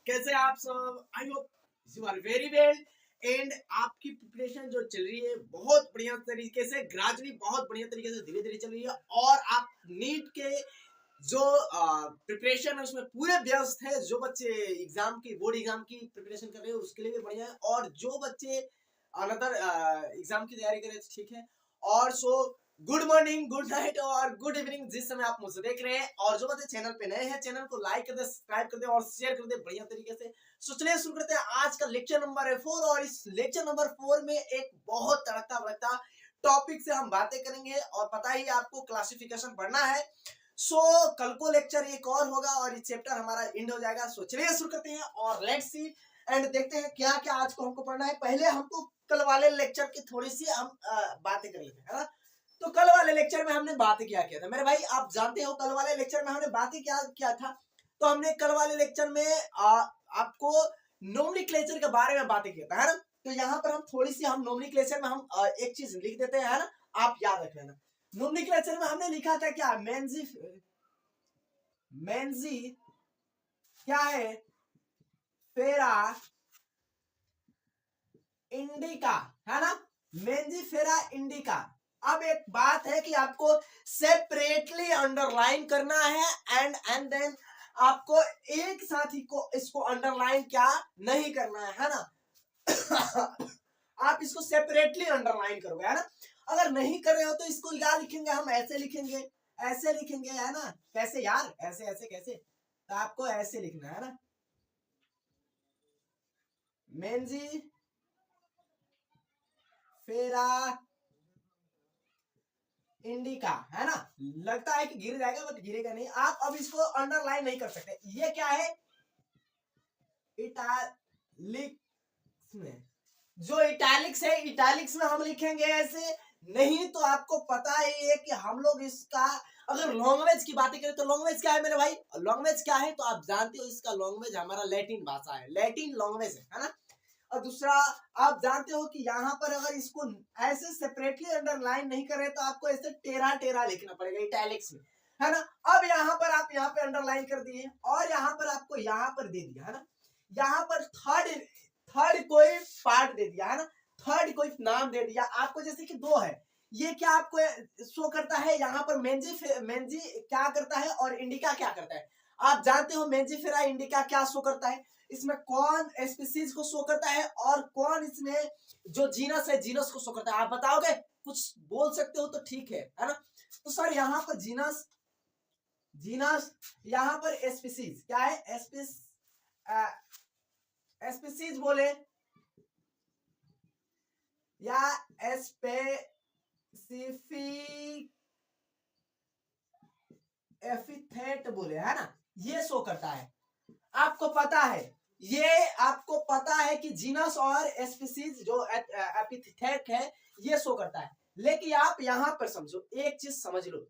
कैसे आप सब? I hope you are very well and आपकी प्रिपरेशन जो चल रही है बहुत बढ़िया तरीके से, ग्रेजुअली बहुत बढ़िया तरीके से धीरे धीरे चल रही है। और आप नीट के जो प्रिपरेशन है उसमें पूरे व्यस्त है। जो बच्चे एग्जाम की बोर्ड एग्जाम की प्रिपरेशन कर रहे हैं उसके लिए भी बढ़िया है, और जो बच्चे अनदर एग्जाम की तैयारी कर रहे हैं ठीक है। और so good morning, good night और गुड इवनिंग जिस समय आप मुझसे देख रहे हैं। और जो बच्चे चैनल पे नए हैं चैनल को लाइक कर दे, सब्सक्राइब कर दे और शेयर कर दे बढ़िया तरीके से। सो चलिए शुरू करते हैं। आज का लेक्चर नंबर है 4 और इस लेक्चर नंबर 4 में एक बहुत तड़कता भड़कता टॉपिक से हम बातें करेंगे। और पता ही आपको क्लासिफिकेशन पढ़ना है। सो कल को लेक्चर एक और होगा और ये चैप्टर हमारा एंड हो जाएगा। सो चलिए शुरू करते हैं और लेट्स सी एंड देखते हैं क्या क्या आज को हमको पढ़ना है। पहले हमको कल वाले लेक्चर की थोड़ी सी हम बातें कर लेते हैं, है ना। तो कल वाले लेक्चर में हमने बातें क्या किया था मेरे भाई, आप जानते हो कल वाले लेक्चर में हमने बातें क्या किया था। तो हमने कल वाले लेक्चर में आपको नोमेनक्लेचर के बारे में बातें किया था, है ना। तो यहाँ पर हम थोड़ी सी हम नोमेनक्लेचर में हम एक चीज लिख देते हैं, है ना, आप याद रख लेना। नोमेनक्लेचर में हमने लिखा था क्या, मेंजी क्या है, फेरा इंडिका, है ना, मेंजीफेरा इंडिका। अब एक बात है कि आपको सेपरेटली अंडरलाइन करना है एंड देन आपको एक साथ ही को इसको अंडरलाइन क्या नहीं करना है ना। आप इसको सेपरेटली अंडरलाइन करोगे, है ना। अगर नहीं कर रहे हो तो इसको क्या लिखेंगे, हम ऐसे लिखेंगे, ऐसे लिखेंगे, है ना। कैसे यार, ऐसे ऐसे कैसे, तो आपको ऐसे लिखना है ना, मेंजी फेरा इंडिका, है ना। लगता है कि गिर जाएगा बट गिरेगा नहीं। आप अब इसको अंडरलाइन नहीं कर सकते। ये क्या है, इटैलिक्स में, जो इटैलिक्स है इटैलिक्स में हम लिखेंगे ऐसे। नहीं तो आपको पता ही है कि हम लोग इसका अगर लैंग्वेज की बातें करें तो लैंग्वेज क्या है मेरे भाई, लैंग्वेज क्या है तो आप जानते हो इसका लैंग्वेज हमारा लैटिन भाषा है, लैटिन लैंग्वेज है ना। और दूसरा आप जानते हो कि यहाँ पर अगर इसको ऐसे सेपरेटली अंडरलाइन नहीं करे तो आपको ऐसे टेढ़ा टेढ़ा लिखना पड़ेगा इटैलिक्स में, है ना। अब यहाँ पर आप यहाँ पे अंडरलाइन कर दिए और यहाँ पर आपको यहाँ पर दे दिया, है ना। यहाँ पर थर्ड कोई पार्ट दे दिया, है ना, थर्ड कोई नाम दे दिया आपको, जैसे कि दो है। ये क्या आपको शो करता है, यहाँ पर मेंजी क्या करता है और इंडिका क्या करता है। आप जानते हो मेंजीफेरा इंडिका क्या शो करता है, इसमें कौन स्पीसीज को शो करता है और कौन इसमें जो जीनस है जीनस को शो करता है। आप बताओगे, कुछ बोल सकते हो तो ठीक है ना। तो सर यहाँ पर जीनस यहाँ पर स्पीसीज क्या है, स्पीसीज बोले या स्पेसिफिक एपिथेट बोले, है ना, ये शो करता है। आपको पता है, ये आपको पता है कि जीनस और स्पीसीज जो एपिथेट है ये शो करता है। लेकिन आप यहां पर समझो, एक चीज समझ लो,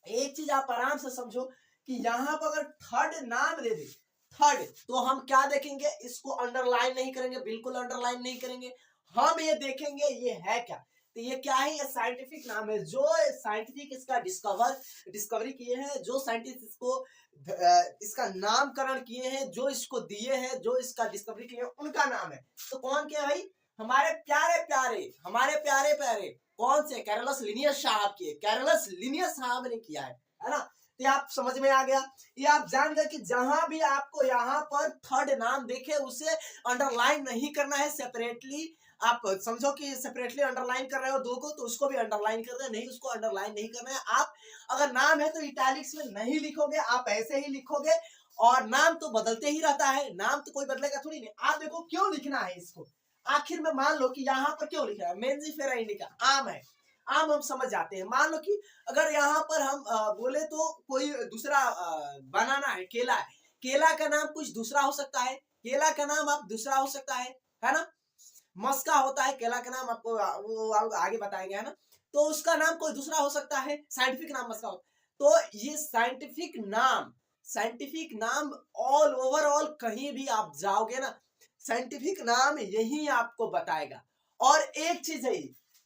एक चीज आप आराम से समझो कि यहां पर अगर थर्ड नाम दे दे, थर्ड, तो हम क्या देखेंगे, इसको अंडरलाइन नहीं करेंगे, बिल्कुल अंडरलाइन नहीं करेंगे। हम ये देखेंगे ये है क्या, तो ये क्या है, ये साइंटिफिक नाम है, जो साइंटिफिक इसका डिस्कवरी किए हैं, जो साइंटिस्ट इसको इसका नामकरण किए हैं, जो इसको दिए हैं, जो इसका डिस्कवरी किए हैं, उनका नाम है। तो कौन क्या भाई, हमारे प्यारे प्यारे कौन से, कैरोलस लिनियस साहब किए, कैरोलस लिनियस साहब ने किया है ना। तो आप समझ में आ गया, ये आप जान गए कि जहां भी आपको यहाँ पर थर्ड नाम देखे उसे अंडरलाइन नहीं करना है सेपरेटली। आप समझो कि सेपरेटली अंडरलाइन कर रहे हो दो को, तो उसको भी अंडरलाइन कर रहे हैं, नहीं उसको अंडरलाइन नहीं करना है। आप अगर नाम है तो इटैलिक्स में नहीं लिखोगे, आप ऐसे ही लिखोगे। और नाम तो बदलते ही रहता है, नाम तो कोई बदलेगा थोड़ी नहीं। आप देखो क्यों लिखना है इसको, आखिर में मान लो कि यहाँ पर क्यों लिखा है, मेंजीफेरा इंडिका आम है, आम हम समझ जाते हैं। मान लो कि अगर यहाँ पर हम बोले तो कोई दूसरा बनाना है, केला है, केला का नाम कुछ दूसरा हो सकता है, केला का नाम आप दूसरा हो सकता है ना। मस्का होता है केला का नाम, आपको वो आगे बताएंगे, है ना। तो उसका नाम कोई दूसरा हो सकता है, साइंटिफिक नाम मस्का होता। तो ये साइंटिफिक नाम ऑल ओवरऑल कहीं भी आप जाओगे ना, साइंटिफिक नाम यही आपको बताएगा। और एक चीज है,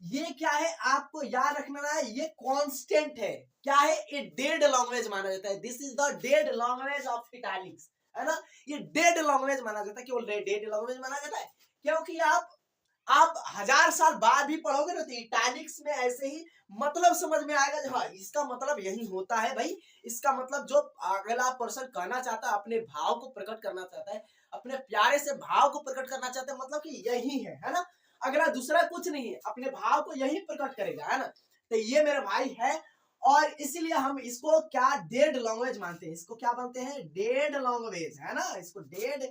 ये क्या है आपको याद रखना है, ये कांस्टेंट है, क्या है, ये डेड लैंग्वेज माना जाता है। This is the dead language of italics. है ना। ये डेड लैंग्वेज माना जाता है, केवल डेड लैंग्वेज माना जाता है, क्योंकि आप 1000 साल बाद भी पढ़ोगे ना तो इटैलिक्स में ऐसे ही मतलब समझ में आएगा, हाँ इसका मतलब यही होता है भाई। इसका मतलब जो अगला पर्सन कहना चाहता है, अपने भाव को प्रकट करना चाहता है, अपने प्यारे से भाव को प्रकट करना चाहते हैं, मतलब कि यही है ना। अगला दूसरा कुछ नहीं है, अपने भाव को यही प्रकट करेगा, है ना। तो ये मेरा भाई है, और इसीलिए हम इसको क्या डेड लैंग्वेज मानते हैं, इसको क्या मानते हैं, डेड लैंग्वेज, है ना। इसको डेड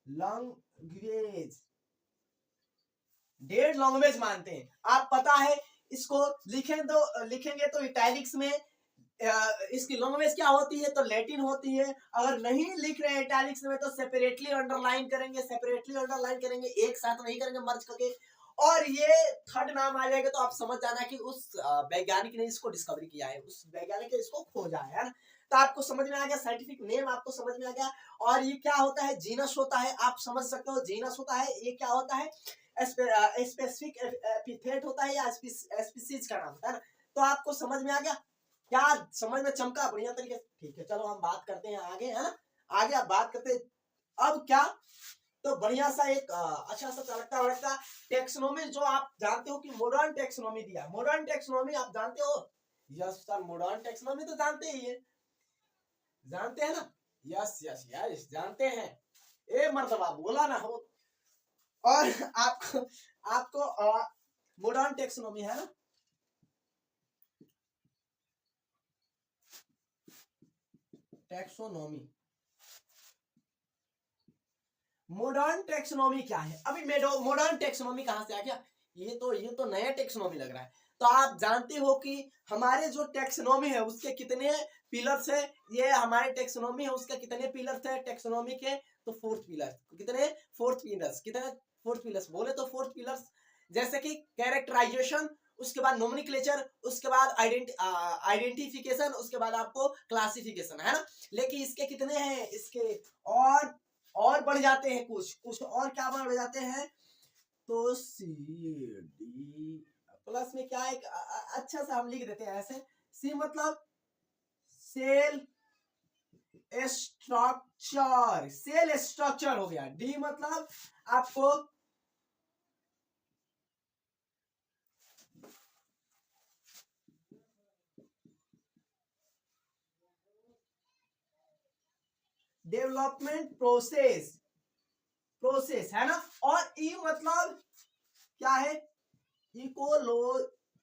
लैंग्वेज, डेड लैंग्वेज मानते हैं। आप पता है इसको लिखेंगे तो इटैलिक्स में इसकी लैंग्वेज क्या होती है, तो लैटिन होती है। अगर नहीं लिख रहे हैं इटैलिक्स में तो सेपरेटली अंडरलाइन करेंगे, एक साथ नहीं करेंगे, मर्ज करके। और ये थर्ड नाम आ जाएगा तो आप समझ जाना कि उस वैज्ञानिक ने इसको डिस्कवरी किया है, उस वैज्ञानिक ने इसको खोजा है ना। तो आपको समझ में आ गया, साइंटिफिक नेम आपको समझ में आ गया। और ये क्या होता है, जीनस होता है, आप समझ सकते हो जीनस होता है। ये क्या होता है, स्पेसिफिक एपिथेट होता है या स्पीसीज का नाम होता है ना। तो आपको समझ में आ गया, क्या समझ में चमका बढ़िया तरीके से। ठीक है, चलो हम बात करते हैं आगे, है ना। आगे आप बात करते हैं अब क्या, तो बढ़िया सा एक अच्छा सा चलता बढ़ता टेक्सोनोमी, जो आप जानते हो कि मॉडर्न टेक्सोनोमी दिया। मॉडर्न टेक्सोनोमी आप जानते हो, यस सर, मॉडर्न टेक्सोनोमी तो जानते ही है, जानते हैं ना, यस यस यस जानते हैं, ए मर्दबा बोला ना हो। और आपको आपको मॉडर्न टेक्सोनोमी है ना, टेक्सोनोमी, मॉडर्न टेक्सोनोमी क्या है। अभी मॉडर्न टेक्सोनोमी कहां से आ गया, ये तो नया टेक्सोनोमी लग रहा है। तो आप जानते हो कि हमारे जो टेक्सोनोमी है उसके कितने पिलर्स है, ये हमारे टेक्सोनोमी है उसके कितने पिलर्स है टेक्सोनोमी के, तो फोर्थ पिलर, कितने फोर्थ पिलर्स, कितने फोर्थ पिलर्स बोले तो फोर्थ पिलर्स, जैसे कि कैरेक्टराइजेशन, उसके बाद नोमेनक्लेचर, उसके बाद आइडेंटिफिकेशन, उसके बाद आपको क्लासिफिकेशन, है ना। लेकिन इसके कितने हैं, इसके और बढ़ जाते हैं, कुछ कुछ और क्या बढ़ जाते हैं, तो सी डी प्लस में क्या एक अच्छा सा हम लिख देते हैं ऐसे, सी मतलब सेल स्ट्रक्चर, सेल स्ट्रक्चर हो गया, डी मतलब आपको डेवलपमेंट प्रोसेस, प्रोसेस है ना। और ई मतलब क्या है, इकोलॉजिकल,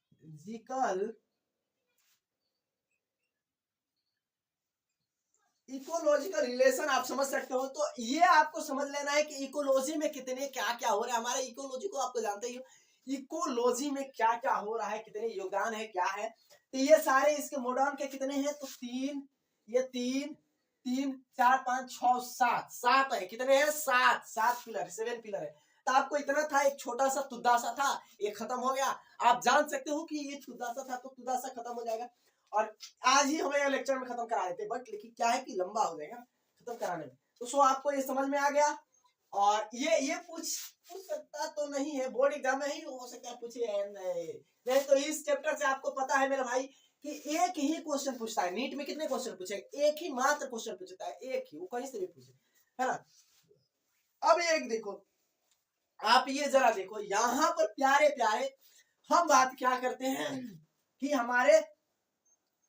इकोलॉजिकल रिलेशन आप समझ सकते हो। तो ये आपको समझ लेना है कि इकोलॉजी में कितने क्या क्या हो रहा है, हमारे इकोलॉजी को आपको जानते ही हो, इकोलॉजी में क्या क्या हो रहा है, कितने योगदान है, क्या है। तो ये सारे इसके मॉडर्न के कितने हैं, तो तीन, ये तीन, तीन, चार, पांच, छह, सात, सात है, कितने हैं, सात, सात पिलर, 7 पिलर है। तो आपको इतना था, एक छोटा सा तुद्दा सा था, ये खत्म हो गया। आप जान सकते हो कि ये तुद्दा सा था तो तुद्दा सा खत्म हो जाएगा, और आज ही हमें लेक्चर में खत्म करा देते, बट लेकिन क्या है कि लंबा हो जाएगा खत्म कराने में। तो सो आपको ये समझ में आ गया। और ये पूछ सकता तो नहीं है, बोर्ड एग्जाम में ही हो सकता है पूछे, नहीं तो इस चैप्टर से आपको पता है मेरे भाई कि एक ही क्वेश्चन पूछता है। नीट में कितने क्वेश्चन पूछे, एक ही मात्र क्वेश्चन पूछता है, एक ही, वो कहीं से भी पूछे, है ना। अब एक देखो, आप ये जरा देखो यहाँ पर प्यारे प्यारे हम बात क्या करते हैं कि हमारे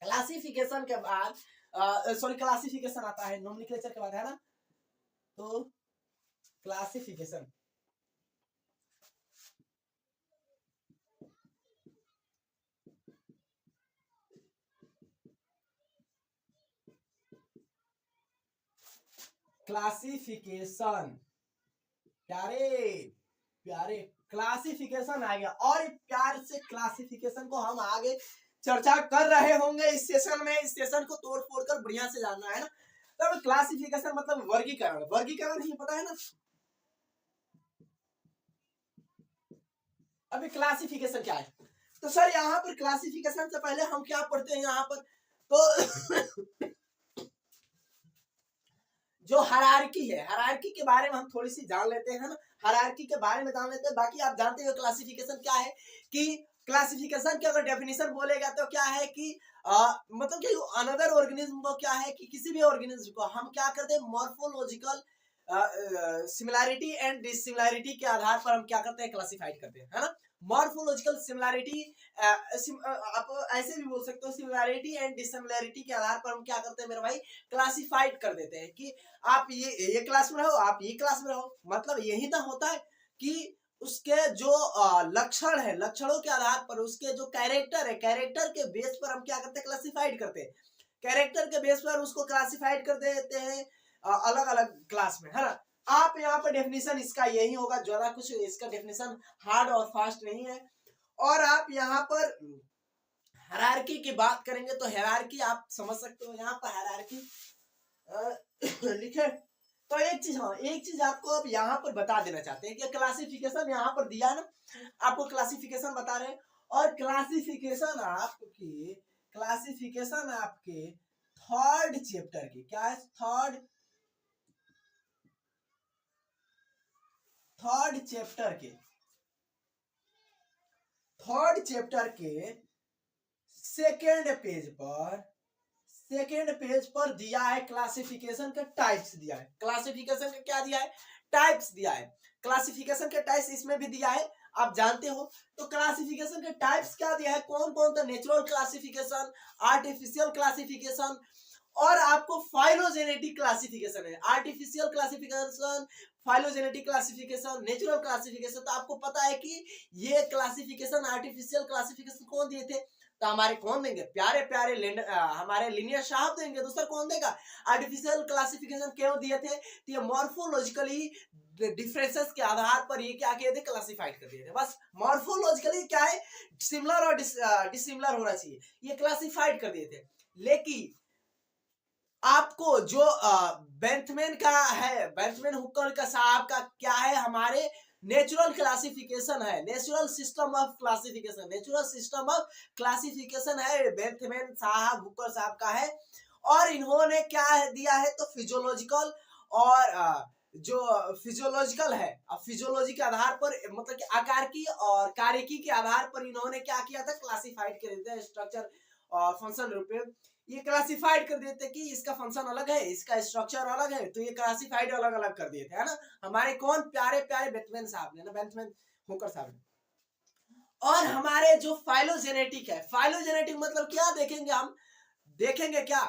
क्लासिफिकेशन के बाद, सॉरी क्लासिफिकेशन आता है नोमेनक्लेचर के बाद, है ना। तो क्लासिफिकेशन, क्लासिफिकेशन, प्यारे प्यारे क्लासिफिकेशन आ गया। और प्यार से क्लासिफिकेशन को हम आगे चर्चा कर रहे होंगे इस सेशन में, इस सेशन को तोड़ फोड़ कर बढ़िया से जानना है ना। तो क्लासिफिकेशन मतलब वर्गीकरण, वर्गीकरण ही पता है ना। अभी क्लासिफिकेशन क्या है, तो सर यहाँ पर क्लासिफिकेशन से पहले हम क्या पढ़ते हैं यहाँ पर, तो जो हायरार्की है, हायरार्की के बारे में हम थोड़ी सी जान लेते हैं ना, हायरार्की के बारे में जान लेते हैं। बाकी आप जानते हो क्लासिफिकेशन क्या है, कि क्लासिफिकेशन की अगर डेफिनेशन बोलेगा तो क्या है कि मतलब कि अनदर ऑर्गेनिज्म को क्या है कि किसी भी ऑर्गेनिज्म को हम क्या करते हैं, मॉर्फोलॉजिकल सिमिलैरिटी एंड डिसिमिलैरिटी के आधार पर हम क्या करते हैं, क्लासिफाइड करते हैं, है ना। मॉर्फोलॉजिकल सिमिलैरिटी आप ऐसे भी बोल सकते हो, सिमिलैरिटी एंड डिसिमिलैरिटी के आधार पर हम क्या करते हैं मेरे भाई, क्लासिफाइड कर देते हैं कि आप ये क्लास में रहो, आप ये क्लास में रहो। मतलब यही ना होता है कि उसके जो लक्षण है, लक्षणों के आधार पर उसके जो कैरेक्टर है, कैरेक्टर के बेस पर हम क्या करते हैं, क्लासिफाइड करते हैं। कैरेक्टर के बेस पर उसको क्लासिफाइड कर देते हैं अलग अलग क्लास में, है ना। आप यहाँ पर डेफिनेशन इसका यही होगा, ज्यादा कुछ इसका डेफिनेशन हार्ड और फास्ट नहीं है। और आप यहाँ पर हायरार्की की बात करेंगे तो हायरार्की आप समझ सकते हो, यहाँ पर हायरार्की लिखे। तो एक चीज, हाँ एक चीज आपको अब यहाँ पर बता देना चाहते हैं कि क्लासिफिकेशन यहाँ पर दिया है ना, आपको क्लासिफिकेशन बता रहे हैं। और क्लासिफिकेशन आपके थर्ड चैप्टर की क्या है, थर्ड चैप्टर के सेकेंड पेज पर दिया है क्लासिफिकेशन के टाइप्स दिया है। क्लासिफिकेशन का क्या दिया है, टाइप्स दिया है। क्लासिफिकेशन के टाइप्स इसमें भी दिया है, आप जानते हो। तो क्लासिफिकेशन के टाइप्स क्या दिया है, कौन कौन सा, नेचुरल क्लासिफिकेशन, आर्टिफिशियल क्लासिफिकेशन और आपको फाइलोजेनेटिक क्लासिफिकेशन है। Artificial classification, phylogenetic classification, natural classification. तो आपको पता है कि ये क्लासिफिकेशन, आर्टिफिशियल क्लासिफिकेशन कौन दिए थे, तो हमारे कौन देंगे, प्यारे हमारे लीनियर साहब देंगे। दूसरा कौन देगा, आर्टिफिशियल क्लासिफिकेशन क्यों दिए थे, तो ये मॉर्फोलॉजिकली डिफरेंसेस के आधार पर ये क्या किए थे, क्लासिफाइड कर दिए थे। बस मॉर्फोलॉजिकली क्या है, सिमिलर और डिसिमिलर होना चाहिए, ये क्लासिफाइड कर दिए थे। लेकिन आपको जो बेंथमैन का है, बेंथमैन हुकर का साहब का क्या है, हमारे नेचुरल क्लासिफिकेशन है, नेचुरल सिस्टम ऑफ क्लासिफिकेशन है, बेंथमैन साहब, हुकर साहब का है। और इन्होंने क्या दिया है, तो फिजियोलॉजिकल और जो फिजियोलॉजिकल है, फिजियोलॉजी के आधार पर, मतलब कि आकार की और कार्यकी के आधार पर इन्होंने क्या किया था, क्लासिफाइड कर दिया, स्ट्रक्चर और फंक्शन रूप में ये क्लासिफाइड कर देते कि इसका फंक्शन अलग है, इसका स्ट्रक्चर अलग है, तो ये क्लासिफाइड अलग अलग कर दिए थे, है ना, हमारे कौन, प्यारे बेंथमैन साहब ने ना, बेंथमैन हुकर साहब ने। और हमारे जो फाइलोजेनेटिक है, फाइलोजेनेटिक मतलब क्या देखेंगे हम, देखेंगे क्या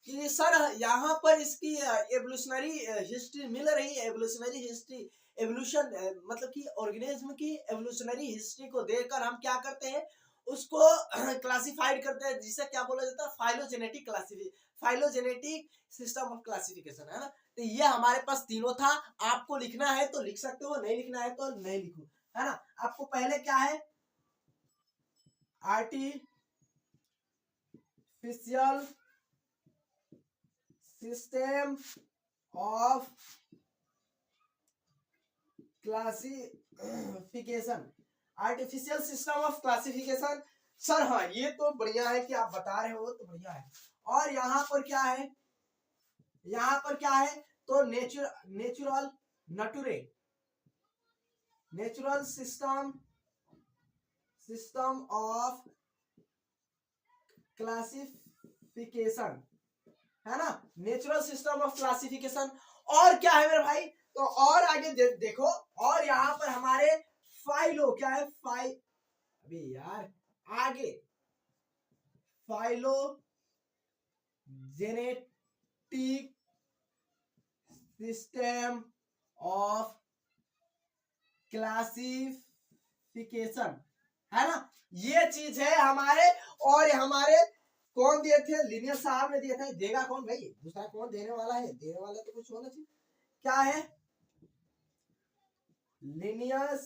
कि सर यहाँ पर इसकी एवोल्यूशनरी हिस्ट्री मिल रही है, एवोल्यूशनरी हिस्ट्री, एवोल्यूशन मतलब कि ऑर्गेनिज्म की एवोल्यूशनरी हिस्ट्री को देखकर हम क्या करते हैं, उसको क्लासिफाइड करते हैं, जिसे क्या बोला जाता है, फाइलोजेनेटिक सिस्टम ऑफ क्लासिफिकेशन, है ना। तो ये हमारे पास तीनों था, आपको लिखना है तो लिख सकते हो, नहीं लिखना है तो नहीं लिखो, है ना। आपको पहले क्या है, artificial system of classification, artificial system of classification. Sir हाँ ये तो बढ़िया है कि आप बता रहे हो, तो बढ़िया है। और यहाँ पर क्या है, यहाँ पर क्या है, तो नेचुरल सिस्टम ऑफ क्लासिफिकेशन, है ना, नेचुरल सिस्टम ऑफ क्लासिफिकेशन। और क्या है मेरे भाई, तो और आगे देखो, और यहाँ पर हमारे फाइलो क्या है, अभी यार आगे फाइलोजेनेटिक सिस्टम ऑफ क्लासिफिकेशन, है ना, ये चीज है हमारे। और हमारे कौन दिए थे, लीनियर साहब ने दिए थे, देगा कौन भाई, दूसरा कौन देने वाला है, देने वाला तो कुछ होना चाहिए, क्या है, लीनियर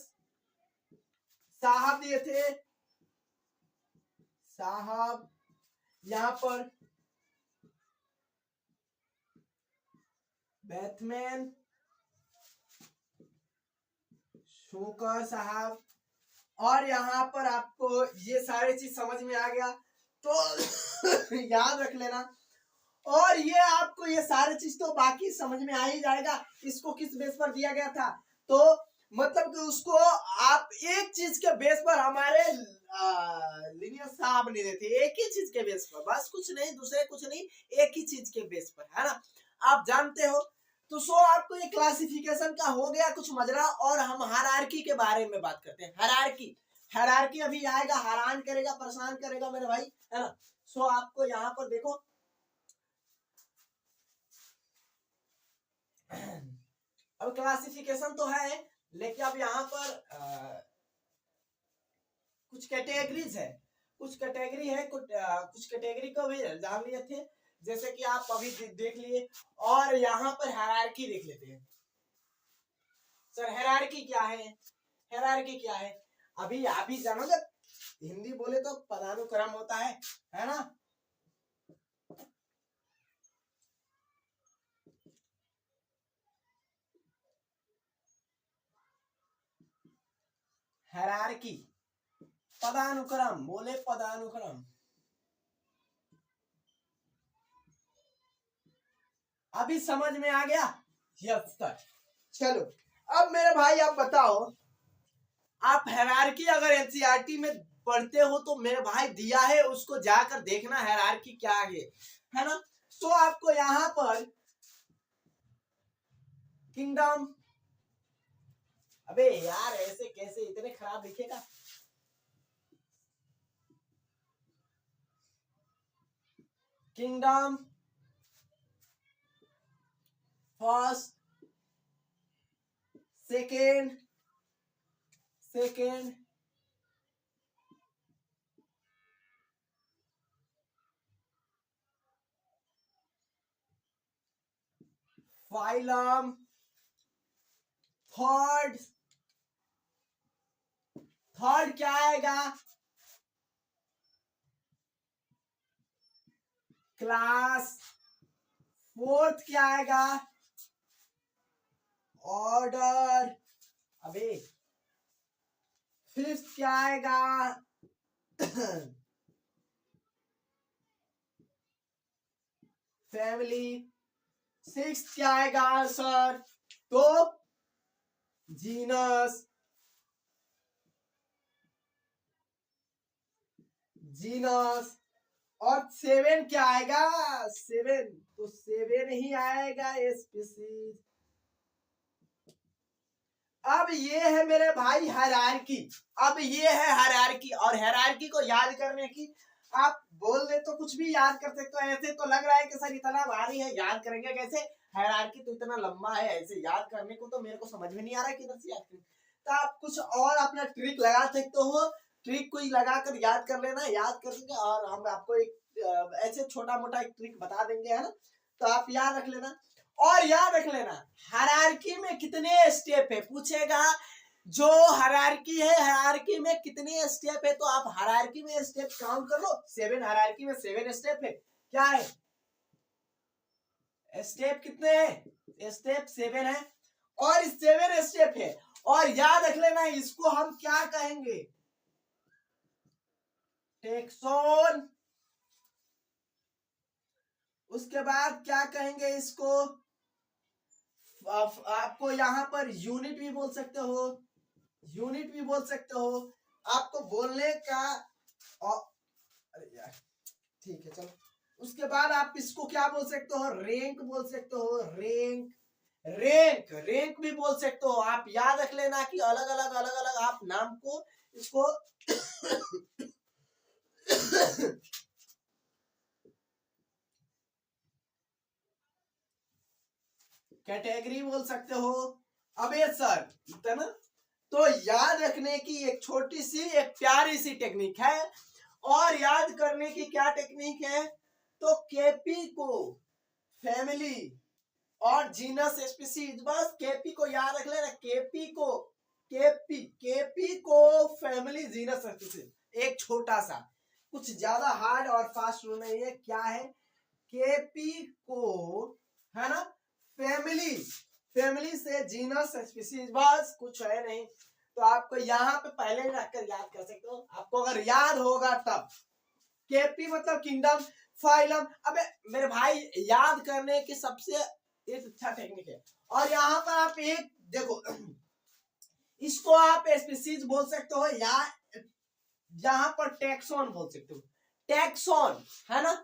साहब दिए थे, साहब यहां पर बेंथमैन हुकर साहब। और यहाँ पर आपको ये सारी चीज समझ में आ गया तो याद रख लेना। और ये आपको ये सारी चीज तो बाकी समझ में आ ही जाएगा, इसको किस बेस पर दिया गया था, तो मतलब कि उसको आप एक चीज के बेस पर हमारे लिनियर साहब नहीं देते, एक ही चीज के बेस पर, बस कुछ नहीं, दूसरे कुछ नहीं, एक ही चीज के बेस पर, है ना, आप जानते हो। तो सो आपको ये क्लासिफिकेशन का हो गया कुछ मजरा, और हम हायरार्की के बारे में बात करते हैं। हायरार्की, हायरार्की अभी आएगा, हैरान करेगा, परेशान करेगा मेरे भाई, है ना। सो आपको यहाँ पर देखो अब क्लासिफिकेशन तो है, लेकिन अब यहाँ पर कुछ कैटेगरीज है, कुछ कैटेगरी है, कुछ कैटेगरी को भी जान लिए थे, जैसे कि आप अभी देख लिए। और यहाँ पर हायरार्की देख लेते हैं। सर हायरार्की क्या है, हायरार्की क्या है, अभी आप ही जानोगे, हिंदी बोले तो पदानुक्रम होता है ना। हायरार्की, पदानुक्रम, बोले पदानुक्रम। अभी समझ में आ गया, यस सर। चलो अब मेरे भाई आप बताओ, आप हायरार्की अगर एनसीईआरटी में पढ़ते हो तो मेरे भाई दिया है, उसको जाकर देखना हायरार्की क्या है ना। तो आपको यहाँ पर किंगडम, अबे यार ऐसे कैसे इतने खराब लिखेगा, kingdom, first, second, second, phylum, third, third क्या आएगा, क्लास, फोर्थ क्या आएगा, ऑर्डर, अबे फिफ्थ क्या आएगा, फैमिली, सिक्स क्या आएगा सर, तो जीनस, जीनस, और सेवन क्या आएगा, सेवन, तो सेवन ही आएगा स्पीसीज। अब ये है मेरे भाई हायरार्की, अब ये है हायरार्की, और हायरार्की को याद करने की आप बोल दे तो कुछ भी याद कर सकते हो। ऐसे तो लग रहा है कि सर इतना भारी है, याद करेंगे कैसे, हायरार्की तो इतना लंबा है, ऐसे याद करने को तो मेरे को समझ में नहीं आ रहा है किधर से याद करें। तो आप कुछ और अपना ट्रिक लगा सकते हो, ट्रिक कोई लगा कर याद कर लेना, याद कर लेंगे, और हम आपको एक ऐसे छोटा मोटा एक ट्रिक बता देंगे, है ना, तो आप याद रख लेना। और याद रख लेना हायरार्की में कितने स्टेप है, पूछेगा जो हायरार्की है, हायरार्की में कितने स्टेप है, तो आप हायरार्की में स्टेप काउंट कर लो, सेवन, हायरार्की में सेवन स्टेप है, क्या है, स्टेप कितने हैं, स्टेप सेवन है, और सेवन स्टेप है। और याद रख लेना इसको हम क्या कहेंगे, टेक्सोन, उसके बाद क्या कहेंगे इसको, आपको यहाँ पर यूनिट भी बोल सकते हो, यूनिट भी बोल सकते हो, आपको बोलने का, अरे यार ठीक है चलो। उसके बाद आप इसको क्या बोल सकते हो, रैंक बोल सकते हो, रैंक, रैंक, रैंक भी बोल सकते हो। आप याद रख लेना कि अलग अलग अलग अलग आप नाम को इसको कैटेगरी बोल सकते हो। अब ये सर इतना तो याद रखने की एक छोटी सी एक प्यारी सी टेक्निक है, और याद करने की क्या टेक्निक है, तो केपी को फैमिली और जीनस स्पीसीज, बस केपी को याद रख लेना, केपी को, केपी, केपी को फैमिली जीनस स्पीसीज, एक छोटा सा, कुछ ज्यादा हार्ड और फास्ट रूल नहीं है, क्या है, केपी को, है ना, फैमिली, फैमिली से जीनस स्पीसीज, बस कुछ है नहीं। तो आपको यहाँ पे पहले ही रखकर याद कर सकते हो, आपको अगर याद होगा तब। केपी मतलब किंगडम, फाइलम, अबे मेरे भाई याद करने की सबसे एक अच्छा टेक्निक है। और यहाँ पर आप एक देखो इसको आप स्पीसीज बोल सकते हो या यहाँ पर टैक्सॉन बोल सकते हो, टैक्सॉन है ना,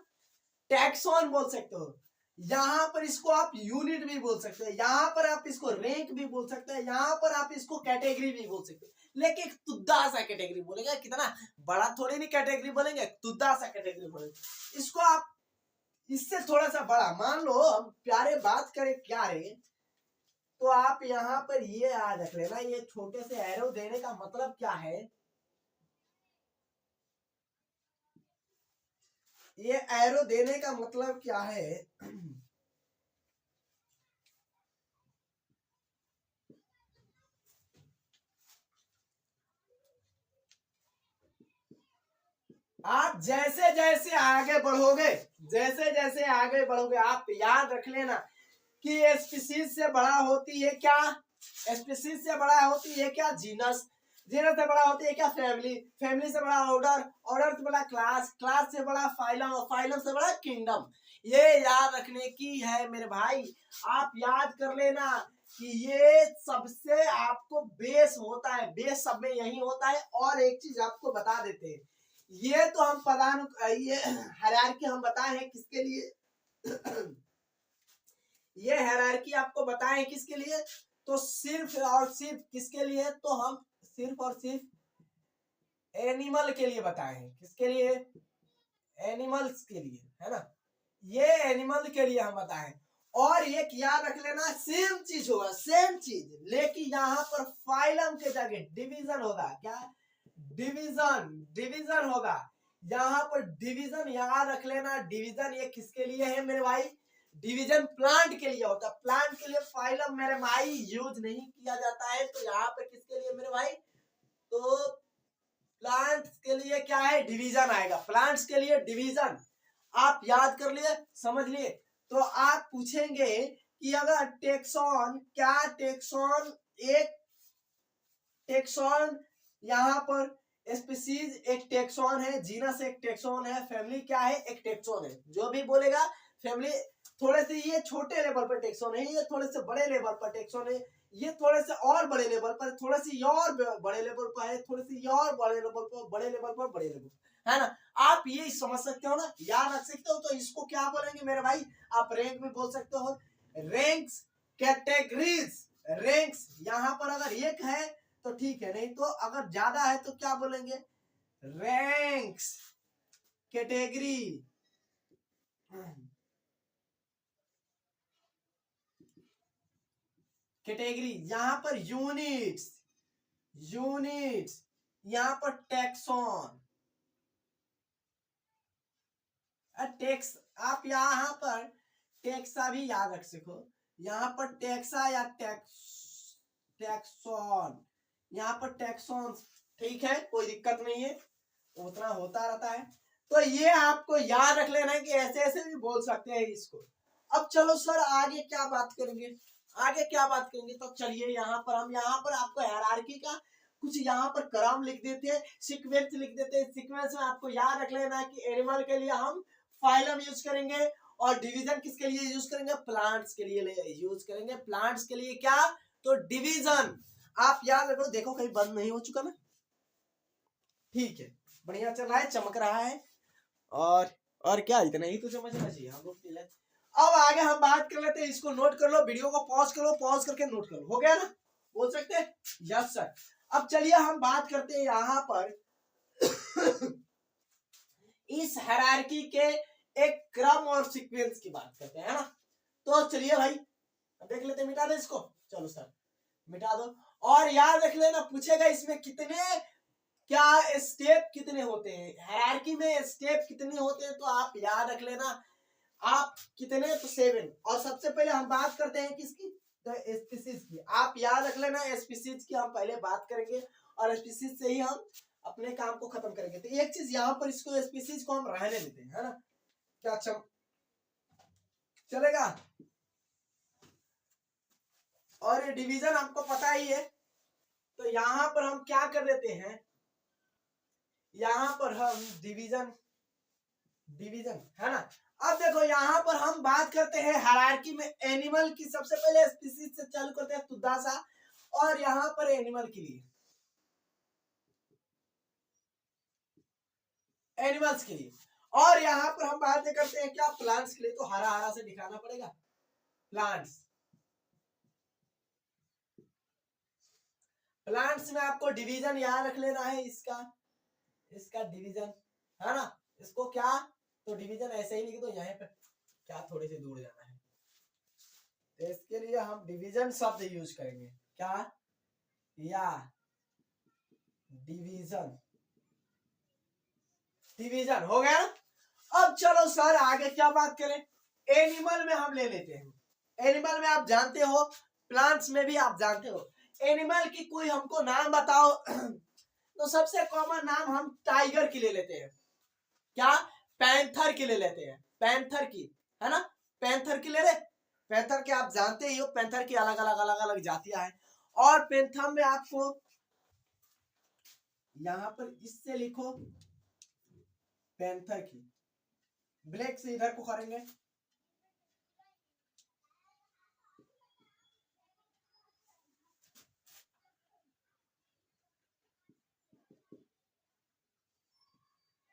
टैक्सॉन बोल सकते हो। यहाँ पर इसको आप यूनिट भी बोल सकते हैं, यहाँ पर आप इसको रैंक भी बोल सकते हैं, यहाँ पर आप इसको कैटेगरी भी बोल सकते हैं। लेकिन तुद्दा सा कैटेगरी बोलेंगे, कितना बड़ा थोड़ी नहीं कैटेगरी बोलेंगे, तुद्दा सा कैटेगरी बोलेंगे। इसको आप इससे थोड़ा सा बड़ा मान लो, हम प्यारे बात करें क्या रे, तो आप यहाँ पर ये याद रख लेना, ये छोटे से एरो देने का मतलब क्या है, ये एरो देने का मतलब क्या है, आप जैसे जैसे आगे बढ़ोगे, जैसे जैसे आगे बढ़ोगे, आप याद रख लेना कि स्पीसीज से बड़ा होती है क्या, स्पीसीज से बड़ा होती है क्या जीनस, जीनस से बड़ा होती है क्या फैमिली, फैमिली से बड़ा ऑर्डर, ऑर्डर से बड़ा क्लास, क्लास से बड़ा फाइलम, फाइलम से बड़ा किंगडम। ये याद रखने की है मेरे भाई, आप याद कर लेना कि ये सबसे आपको बेस होता है, बेस सब में यही होता है। और एक चीज आपको बता देते हैं, ये तो हम पदानु ये हायरार्की हम बताए हैं किसके लिए, ये हायरार्की आपको बताए हैं किसके लिए, तो सिर्फ और सिर्फ किसके लिए, तो हम सिर्फ और सिर्फ एनिमल के लिए बताए हैं, किसके लिए, एनिमल्स के लिए, है ना, ये एनिमल के लिए हम बताए। और ये याद रख लेना सेम चीज होगा, सेम चीज, लेकिन यहाँ पर फाइलम के जगह डिवीजन होगा, क्या डिवीजन, डिवीजन होगा यहाँ पर डिवीजन, याद रख लेना डिवीजन ये किसके लिए है मेरे भाई, डिवीजन प्लांट के लिए होता है, प्लांट के लिए फाइलम मेरे भाई यूज नहीं किया जाता है। तो यहाँ पे किसके लिए मेरे भाई, तो प्लांट्स के लिए क्या है, डिवीजन आएगा, प्लांट्स के लिए डिवीजन, आप याद कर लिए, समझ लिए। तो आप पूछेंगे कि अगर टेक्सॉन, क्या टेक्सॉन, एक टेक्सॉन यहाँ पर स्पीसीज एक टेक्सॉन है, जीनस एक टेक्सॉन है, फैमिली क्या है, एक टेक्सॉन है। जो भी बोलेगा फैमिली, थोड़े से ये छोटे लेवल पर टेक्सॉन है, ये थोड़े से बड़े लेवल पर टेक्सॉन है, ये थोड़े से और बड़े लेवल पर, थोड़े से और बड़े लेवल पर है, थोड़े से और बड़े लेवल पर, बड़े लेवल पर, बड़े लेवल पर, है ना। आप ये समझ सकते हो ना, याद रख सकते हो। तो इसको क्या बोलेंगे मेरे भाई, आप रैंक भी बोल सकते हो, रैंक्स, कैटेगरीज, रैंक्स। यहाँ पर अगर एक है तो ठीक है, नहीं तो अगर ज्यादा है तो क्या बोलेंगे, रैंक्स, कैटेगरी, कैटेगरी। यहाँ पर यूनिट्स, यूनिट्स, यहाँ पर टैक्सॉन, टेक्स, आप यहाँ पर टेक्सा भी याद रख सको, यहाँ पर टेक्सा या टैक्सॉन, यहाँ पर टैक्सॉन, ठीक है, कोई दिक्कत नहीं है, उतना होता रहता है। तो ये आपको याद रख लेना है कि ऐसे ऐसे भी बोल सकते हैं इसको। अब चलो सर आगे क्या बात करेंगे, आगे क्या बात करेंगे, तो चलिए यहाँ पर हम, यहाँ पर आपको हायरार्की का कुछ यहाँ पर क्रम लिख देते हैं, सीक्वेंस लिख देते हैं। सीक्वेंस में आपको याद रख लेना है कि एनिमल के लिए हम फाइलम यूज करेंगे, और डिवीजन किसके लिए यूज करेंगे, प्लांट्स के लिए यूज करेंगे। प्लांट्स के लिए क्या, तो डिवीजन। आप याद रखो, देखो कहीं बंद नहीं हो चुका ना, ठीक है, बढ़िया चल रहा है, चमक रहा है। और क्या, इतना ही तो समझना चाहिए हम लोग। अब आगे हम बात कर लेते हैं, इसको नोट कर लो, वीडियो को पॉज करो, पॉज करके नोट कर लो, हो गया ना, बोल सकते हैं यस सर। अब चलिए हम बात करते हैं यहाँ पर इस हायरार्की के एक क्रम और सीक्वेंस की बात करते हैं, है ना। तो चलिए भाई देख लेते हैं, मिटा दे इसको, चलो सर मिटा दो। और याद रख लेना, पूछेगा इसमें कितने, क्या स्टेप कितने होते हैं, हायरार्की में स्टेप कितने होते हैं, तो आप याद रख लेना, आप कितने, तो 7। और सबसे पहले हम बात करते हैं किसकी, तो स्पीसीज की। आप याद रख लेना स्पीसीज की हम पहले बात करेंगे, और स्पीसीज से ही हम अपने काम को खत्म करेंगे। तो एक चीज यहाँ पर, इसको स्पीसीज को हम रहने देते हैं, है ना, क्या चलेगा। और ये डिवीजन आपको पता ही है, तो यहाँ पर हम क्या कर देते हैं, यहाँ पर हम डिवीजन, डिवीजन, है ना। अब देखो यहाँ पर हम बात करते हैं हायरार्की में एनिमल की, सबसे पहले स्पीसीज से चालू करते हैं तुद्दा सा, और यहां पर एनिमल के लिए, एनिमल्स के लिए, और यहां पर हम बातें करते हैं क्या, प्लांट्स के लिए, तो हरा हरा से दिखाना पड़ेगा प्लांट्स। प्लांट्स में आपको डिवीजन याद रख लेना है, इसका डिवीजन है ना, इसको क्या, तो डिवीजन ऐसे ही लिख दो, यहाँ पे क्या थोड़ी सी दूर जाना है, तो इसके लिए हम डिवीजन शब्द यूज करेंगे, क्या, या डिवीजन, डिवीजन हो गया ना। अब चलो सर आगे क्या बात करें, एनिमल में हम ले लेते हैं, एनिमल में आप जानते हो, प्लांट्स में भी आप जानते हो, एनिमल की कोई हमको नाम बताओ तो सबसे कॉमन नाम हम टाइगर की ले लेते हैं, क्या, पैंथर की ले लेते हैं, पैंथर की, है ना, पैंथर की ले ले, पैंथर के आप जानते ही हो, पैंथर की अलग अलग अलग अलग जातियां हैं, और पैंथर में आपको यहां पर इससे लिखो पैंथर की, ब्लैक से इधर को करेंगे,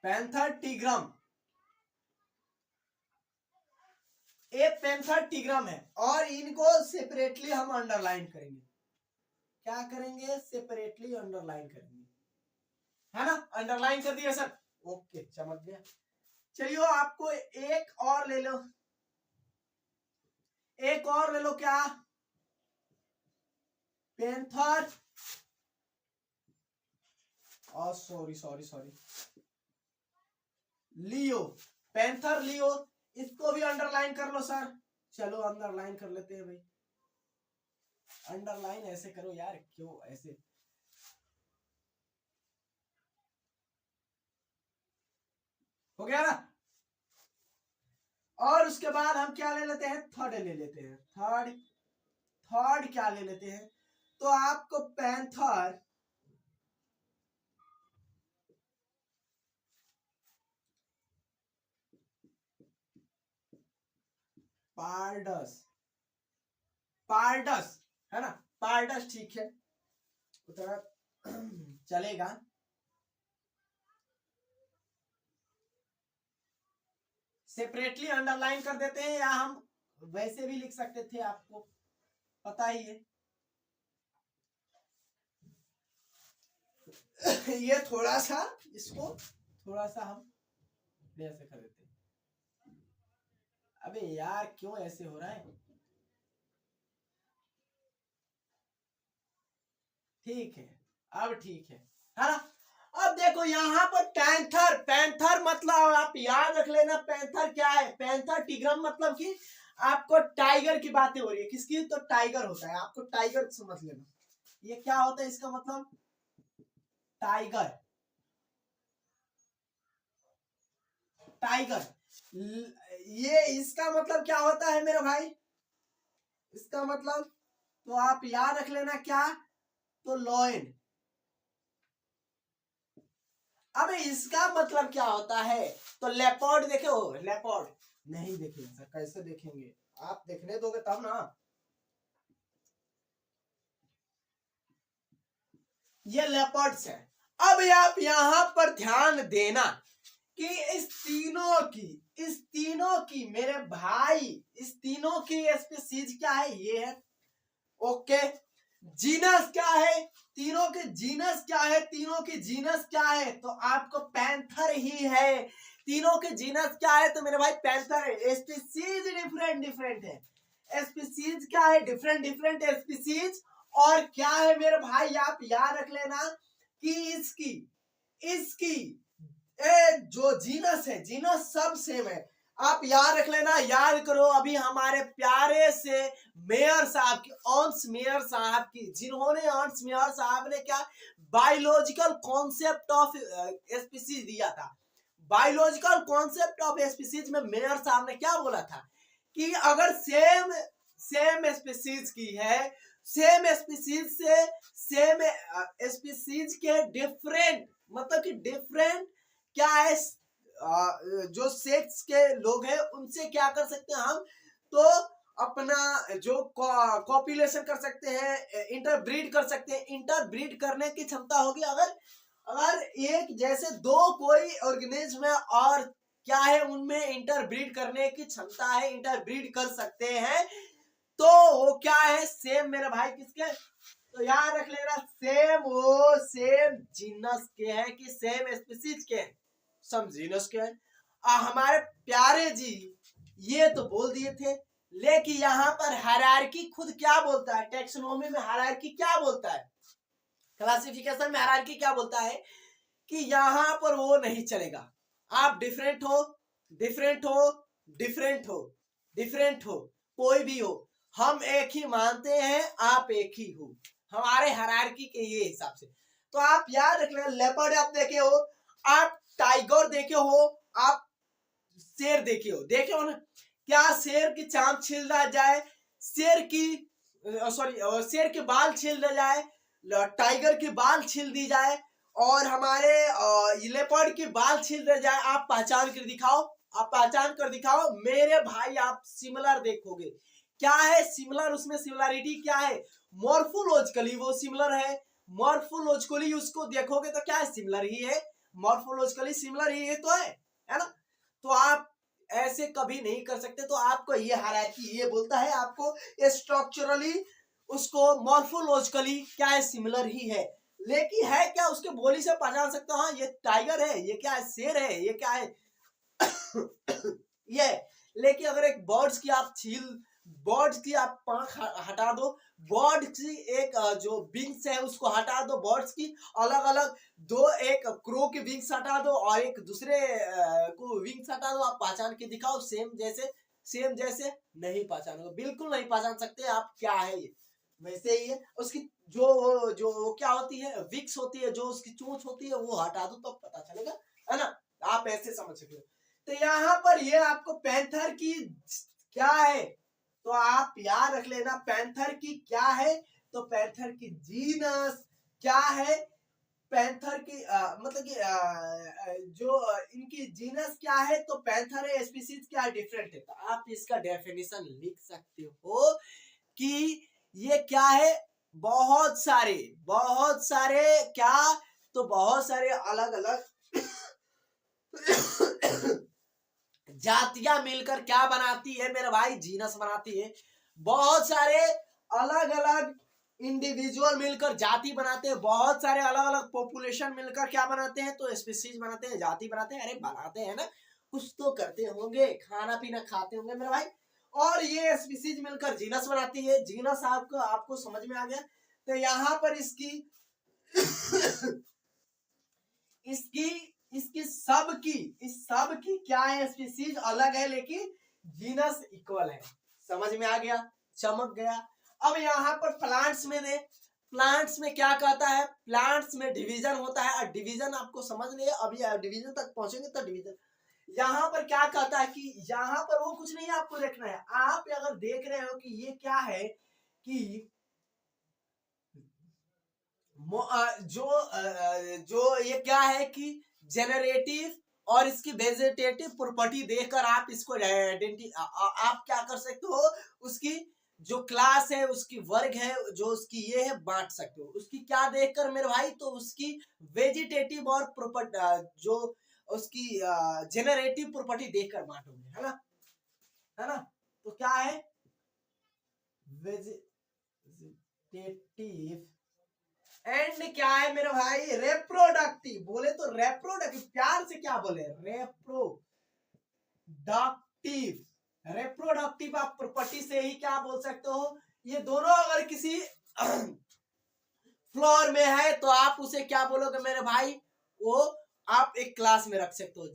पैंथर टिग्रम, ये पैंथर टिग्रम है, और इनको सेपरेटली हम अंडरलाइन करेंगे, क्या करेंगे, सेपरेटली अंडरलाइन करेंगे, है ना, अंडरलाइन कर दिया सर, ओके चमक गया। चलिए आपको एक और ले लो, एक और ले लो, क्या, पैंथर, और सॉरी सॉरी सॉरी लियो, पैंथर लियो, इसको भी अंडरलाइन कर लो सर, चलो अंडरलाइन कर लेते हैं भाई, अंडरलाइन ऐसे करो यार, क्यों ऐसे, हो गया ना। और उसके बाद हम क्या ले लेते हैं, थर्ड ले लेते हैं, थर्ड, थर्ड क्या ले लेते हैं, तो आपको पैंथर, पार्डस, पार्डस है ना, पार्डस ठीक है, उतना चलेगा, सेपरेटली अंडरलाइन कर देते हैं, या हम वैसे भी लिख सकते थे, आपको पता ही है ये थोड़ा सा, इसको थोड़ा सा हम ऐसे कर देते हैं, अबे यार क्यों ऐसे हो रहा है, ठीक है, अब ठीक है ना। अब देखो यहाँ पर पैंथर, पैंथर मतलब आप याद रख लेना, पैंथर क्या है, पैंथर टिग्रम मतलब कि आपको टाइगर की बातें हो रही है, किसकी, तो टाइगर होता है, आपको टाइगर समझ लेना, ये क्या होता है, इसका मतलब टाइगर, टाइगर, ये इसका मतलब क्या होता है मेरे भाई, इसका मतलब तो आप याद रख लेना, क्या, तो लॉयन। अब इसका मतलब क्या होता है, तो लेपर्ड देखे हो, लेपर्ड नहीं देखे सर, कैसे देखेंगे, आप देखने दोगे तब ना, ये लेपर्ड्स है। अब आप यहां पर ध्यान देना कि इस तीनों की मेरे भाई, इस तीनों की स्पीसीज क्या है, ये है, ओके, जीनस क्या है, तीनों के जीनस क्या है, तीनों की जीनस क्या है, तो आपको पैंथर ही है, तीनों के जीनस क्या है, तो मेरे भाई पैंथर है, स्पीसीज डिफरेंट डिफरेंट है, स्पीसीज क्या है, डिफरेंट डिफरेंट स्पीसीज, और क्या है मेरे भाई, आप याद रख लेना कि इसकी इसकी जो जीनस है, जीनस सब सेम है, आप याद रख लेना, याद करो अभी हमारे प्यारे से मेयर साहब की, ऑन्स मेयर साहब की, जिन्होंने ऑन्स मेयर साहब ने क्या, बायोलॉजिकल कॉन्सेप्ट ऑफ स्पीसीज दिया था, बायोलॉजिकल कॉन्सेप्ट ऑफ स्पीसीज में मेयर साहब ने क्या बोला था, कि अगर सेम सेम स्पीसीज की है, सेम स्पीसीज से सेम स्पीसीज के डिफरेंट, मतलब कि डिफरेंट क्या है, जो सेक्स के लोग हैं उनसे क्या कर सकते हैं हम, तो अपना जो कॉपुलेशन कर सकते हैं, इंटरब्रीड कर सकते हैं। इंटरब्रीड करने की क्षमता होगी अगर अगर एक जैसे दो कोई ऑर्गेनिज्म है और क्या है उनमें इंटरब्रीड करने की क्षमता है, इंटरब्रीड कर सकते हैं, तो वो क्या है, सेम मेरे भाई किसके, तो याद रख लेना सेम, वो सेम जीनस के हैं कि सेम स्पीसीज के हैं, सम जीनस के हैं। हमारे प्यारे जी ये तो बोल दिए थे, लेकिन यहाँ पर हायरार्की खुद क्या बोलता है, टेक्सोनोमी में हायरार्की क्या बोलता है, क्लासिफिकेशन में हायरार्की क्या बोलता है कि यहाँ पर वो नहीं चलेगा। आप डिफरेंट हो, डिफरेंट हो, डिफरेंट हो, डिफरेंट हो, कोई भी हो, हम एक ही मानते हैं, आप एक ही हो, हमारे हायरार्की के ये हिसाब से। तो आप याद रख लेना, लेपर्ड आप देखे हो, आप टाइगर देखे हो, आप शेर देखे हो ना, क्या शेर की चांद छील रहा जाए, शेर की सॉरी शेर के बाल छील दिया जाए, टाइगर के बाल छील दी जाए, और हमारे लेपर्ड के बाल छील दिया जाए, आप पहचान कर दिखाओ, आप पहचान कर दिखाओ मेरे भाई, आप सिमिलर देखोगे। क्या है सिमिलर, उसमें सिमिलरिटी क्या है, मॉर्फोलॉजिकली वो सिमिलर है, मॉर्फोलॉजिकली उसको देखोगे तो क्या है, सिमिलर ही है, मॉर्फोलॉजिकली सिमिलर ही है, तो है ना। तो आप ऐसे कभी नहीं कर सकते, तो आपको ये हायरार्की ये बोलता है, आपको स्ट्रक्चरली उसको मॉर्फोलॉजिकली क्या है, सिमिलर ही है, लेकिन है क्या, उसके बोली से पहचान सकते हो, हाँ ये टाइगर है, ये क्या है, शेर है, ये क्या है ये। लेकिन अगर एक बर्ड्स की आप बर्ड्स की आप पंख हटा दो, बर्ड की एक जो विंग्स है उसको हटा दो, बर्ड्स की अलग अलग दो, एक क्रो की विंग्स हटा दो और एक दूसरे को विंग्स हटा दो, आप पहचान के दिखाओ सेम जैसे नहीं पहचानोगे, बिल्कुल नहीं पहचान सकते आप क्या है ये। वैसे ही है उसकी जो जो क्या होती है, विक्स होती है, जो उसकी चोंच होती है वो हटा दो तो पता चलेगा, है ना, आप ऐसे समझ सकते हो। तो यहाँ पर ये आपको पैंथर की क्या है, तो आप याद रख लेना पैंथर की क्या है, तो पैंथर की जीनस क्या है, पैंथर की मतलब कि जो इनकी जीनस क्या है, तो पैंथर है, स्पीसीज क्या डिफरेंट है, तो आप इसका डेफिनेशन लिख सकते हो कि ये क्या है, बहुत सारे क्या, तो बहुत सारे अलग अलग जातियां मिलकर क्या बनाती है मेरे भाई, जीनस बनाती है। बहुत सारे अलग अलग इंडिविजुअल मिलकर जाति बनाते हैं, बहुत सारे अलग अलग पॉपुलेशन मिलकर क्या बनाते हैं, तो स्पीसीज बनाते हैं, जाति बनाते हैं, अरे बनाते हैं ना, कुछ तो करते होंगे, खाना पीना खाते होंगे मेरे भाई, और ये स्पीसीज मिलकर जीनस बनाती है। जीनस आपको समझ में आ गया। तो यहाँ पर इसकी इसकी इसकी इस सब की क्या है, स्पीसीज अलग है लेकिन जीनस इक्वल है, समझ में आ गया, चमक गया। अब यहाँ पर प्लांट्स में दे, प्लांट्स में क्या कहता है, प्लांट्स में डिवीजन होता है, और डिवीजन आपको समझ लिए, अभी डिवीजन तक पहुंचेंगे तो डिवीजन। यहाँ पर क्या कहता है कि यहाँ पर वो कुछ नहीं आपको देखना है, आप अगर देख रहे हो कि ये क्या है कि जो ये क्या है कि जेनरेटिव और इसकी वेजिटेटिव प्रॉपर्टी देखकर आप इसको आप क्या कर सकते हो, उसकी जो क्लास है, उसकी वर्ग है, जो उसकी ये है, बांट सकते हो उसकी क्या देखकर मेरे भाई, तो उसकी वेजिटेटिव और प्रॉपर्टी जो उसकी जेनरेटिव प्रॉपर्टी देखकर बांटोगे, है ना। तो क्या है वेजिटेटिव एंड क्या है मेरे भाई, रेप्रोडक्टिव, बोले तो रेप्रोडक्टिव, प्यार से क्या बोले, रेप्रोडक्टिव आप प्रॉपर्टी से ही क्या बोल सकते हो, ये दोनों अगर किसी फ्लोर में है तो आप उसे क्या बोलोगे मेरे भाई, वो आप एक क्लास में रख सकते हो।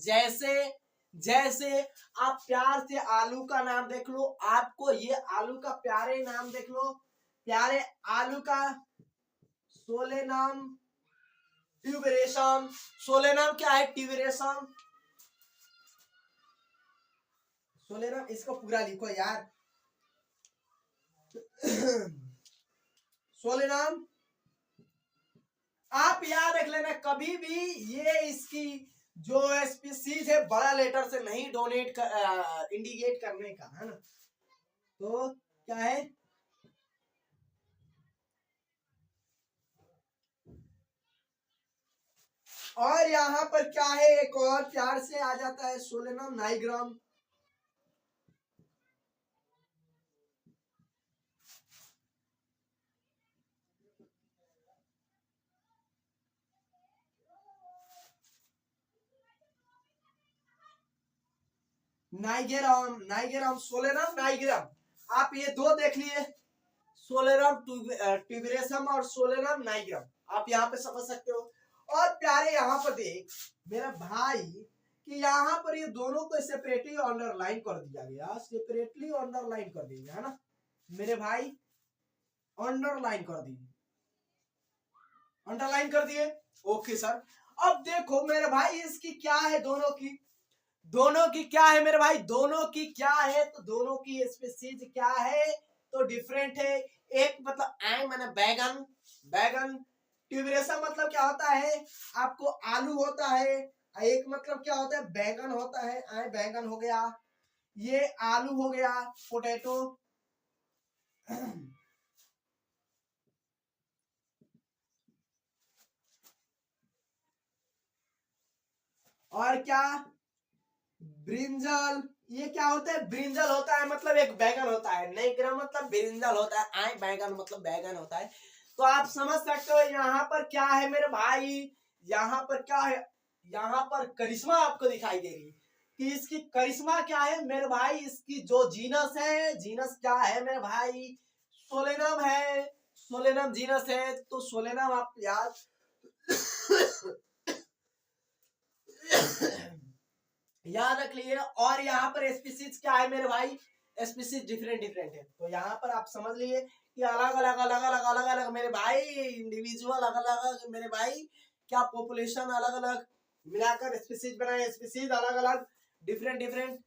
जैसे आप प्यार से आलू का नाम देख लो, आपको ये आलू का प्यारे नाम देख लो, प्यारे आलू का सोलेनाम ट्यूबरेशम, सोलेनाम क्या है, ट्यूबरेशम, सोलेनाम, इसको पूरा लिखो यार सोलेनाम, आप याद रख लेना कभी भी ये इसकी जो स्पीसीज है बड़ा लेटर से नहीं इंडिकेट करने का, है ना। तो क्या है, और यहाँ पर क्या है, एक और प्यार से आ जाता है सोलेनम नाइग्राम। नाइगेराम, नाइगेराम, सोलेनम नाइग्राम, आप ये दो देख लिए, सोलेनम ट्यूबरेसम और सोलेनम नाइग्राम, आप यहाँ पे समझ सकते हो। और प्यारे यहाँ पर देख मेरा भाई कि यहाँ पर ये दोनों को सेपरेटली अंडरलाइन कर दिया गया, सेपरेटली अंडरलाइन कर दिया है ना मेरे भाई, अंडरलाइन कर दिए, अंडरलाइन कर दिए। ओके सर, अब देखो मेरे भाई इसकी क्या है, दोनों की, दोनों की क्या है मेरे भाई, दोनों की क्या है, तो दोनों की स्पीसीज क्या है, तो डिफरेंट है। एक मतलब एंग माने बैगन, बैगन, ट्यूबरेसा मतलब क्या होता है, आपको आलू होता है, एक मतलब क्या होता है बैगन होता है, आए बैगन हो गया, ये आलू हो गया, पोटैटो। और क्या, ब्रिंजल, ये क्या होता है, ब्रिंजल होता है मतलब एक बैगन होता है, नाइग्रा मतलब ब्रिंजल होता है, आए बैगन मतलब बैगन होता है। तो आप समझ सकते हो यहाँ पर क्या है मेरे भाई, यहाँ पर क्या है, यहाँ पर करिश्मा आपको दिखाई दे रही है कि इसकी करिश्मा क्या है मेरे भाई, इसकी जो जीनस है, जीनस क्या है मेरे भाई, सोलेनम है, सोलेनम जीनस है, तो सोलेनम आप याद याद रख लीजिए। और यहाँ पर स्पीसीज क्या है मेरे भाई, स्पीसीज डिफरेंट डिफरेंट है, तो यहाँ पर आप समझ लीजिए कि अलग अलग अलग अलग अलग अलग मेरे भाई, इंडिविजुअल अलग अलग मेरे भाई, क्या पॉपुलेशन अलग अलग मिलाकर स्पीसीज बनाए, स्पीसीज अलग अलग डिफरेंट डिफरेंट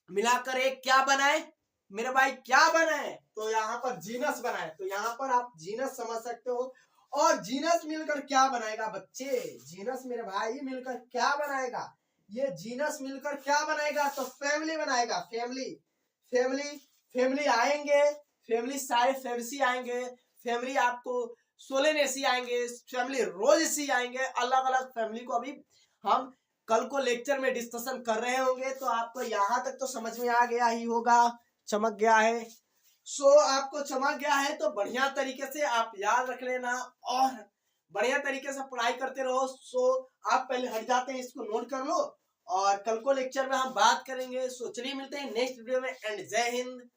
मिलाकर एक क्या बनाए मेरे भाई, क्या बनाए, तो यहाँ पर जीनस बनाए, तो यहाँ पर आप जीनस समझ सकते हो। और जीनस मिलकर क्या बनाएगा बच्चे, जीनस मेरे भाई मिलकर क्या बनाएगा, ये जीनस मिलकर क्या बनाएगा, तो फैमिली बनाएगा, फैमिली, फैमिली, फैमिली आएंगे, फैमिली सारे फेबसी आएंगे, फैमिली आपको सोलेनेसी आएंगे, फैमिली रोजेसी आएंगे, अलग अलग फैमिली को अभी हम कल को लेक्चर में डिस्कशन कर रहे होंगे। तो आपको यहाँ तक तो समझ में आ गया ही होगा, चमक गया है, सो आपको चमक गया है तो बढ़िया तरीके से आप याद रख लेना और बढ़िया तरीके से पढ़ाई करते रहो। सो आप पहले हट जाते हैं, इसको नोट कर लो और कल को लेक्चर में हम बात करेंगे। सो चलिए मिलते हैं नेक्स्ट वीडियो में, एंड जय हिंद।